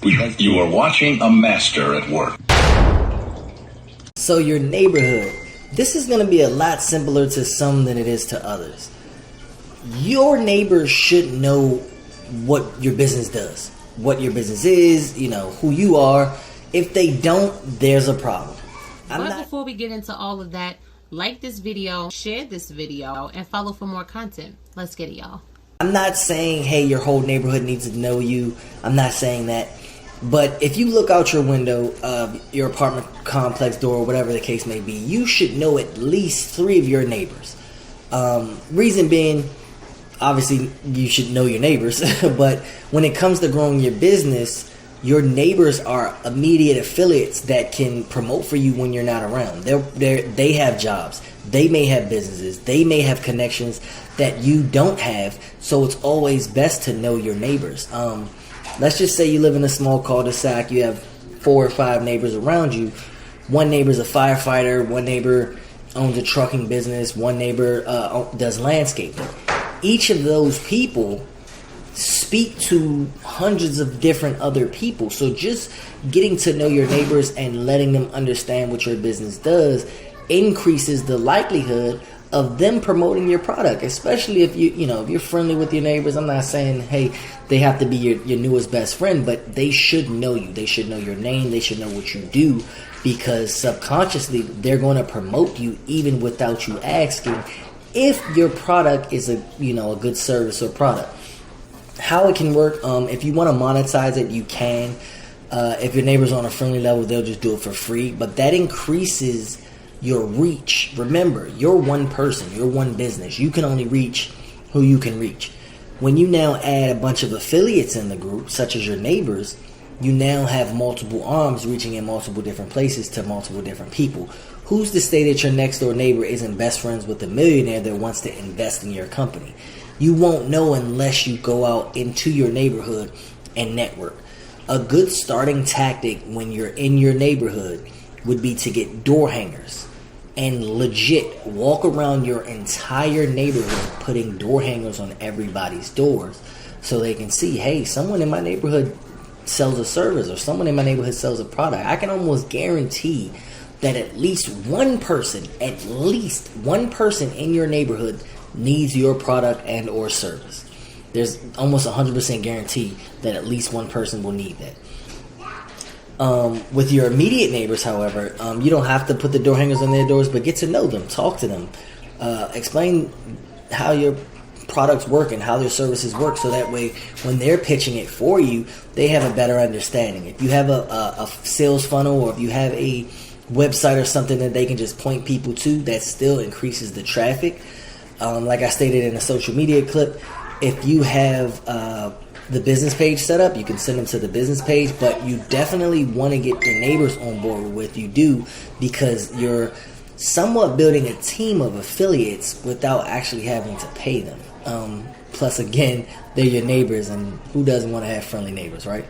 You are watching a master at work. So your neighborhood. This is going to be a lot simpler to some than it is to others. Your neighbors should know what your business does, what your business is, who you are. If they don't, there's a problem. Before we get into all of that, like this video, share this video, and follow for more content. Let's get it, y'all. I'm not saying, hey, your whole neighborhood needs to know you. I'm not saying that. But if you look out your window of your apartment complex door, whatever the case may be, you should know at least 3 of your neighbors. Reason being, obviously, you should know your neighbors. But when it comes to growing your business, your neighbors are immediate affiliates that can promote for you when you're not around. They have jobs. They may have businesses. They may have connections that you don't have. So it's always best to know your neighbors. Let's just say you live in a small cul-de-sac. You have 4 or 5 neighbors around you. One neighbor's a firefighter. One neighbor owns a trucking business. One neighbor does landscaping. Each of those people speak to hundreds of different other people. So just getting to know your neighbors and letting them understand what your business does increases the likelihood of them promoting your product, especially if if you're friendly with your neighbors. I'm not saying, hey, they have to be your newest best friend, but they should know you. They should know your name. They should know what you do, because subconsciously they're going to promote you even without you asking, if your product is a good service or product. How it can work, if you want to monetize it, you can. If your neighbor's on a friendly level, they'll just do it for free, but that increases your reach. Remember, you're one person, you're one business. You can only reach who you can reach. When you now add a bunch of affiliates in the group, such as your neighbors, you now have multiple arms reaching in multiple different places to multiple different people. Who's to say that your next door neighbor isn't best friends with a millionaire that wants to invest in your company? You won't know unless you go out into your neighborhood and network. A good starting tactic when you're in your neighborhood would be to get door hangers and legit walk around your entire neighborhood putting door hangers on everybody's doors so they can see, hey, someone in my neighborhood sells a service or someone in my neighborhood sells a product. I can almost guarantee that at least one person in your neighborhood needs your product and or service. There's almost 100% guarantee that at least one person will need that. With your immediate neighbors, however, you don't have to put the door hangers on their doors, but get to know them, talk to them, explain how your products work and how their services work, so that way when they're pitching it for you, they have a better understanding. If you have a sales funnel, or if you have a website or something that they can just point people to, that still increases the traffic. Like I stated in a social media clip, if you have the business page set up, you can send them to the business page, but you definitely want to get your neighbors on board with what you do, because you're somewhat building a team of affiliates without actually having to pay them. Plus, again, they're your neighbors, and who doesn't want to have friendly neighbors, right?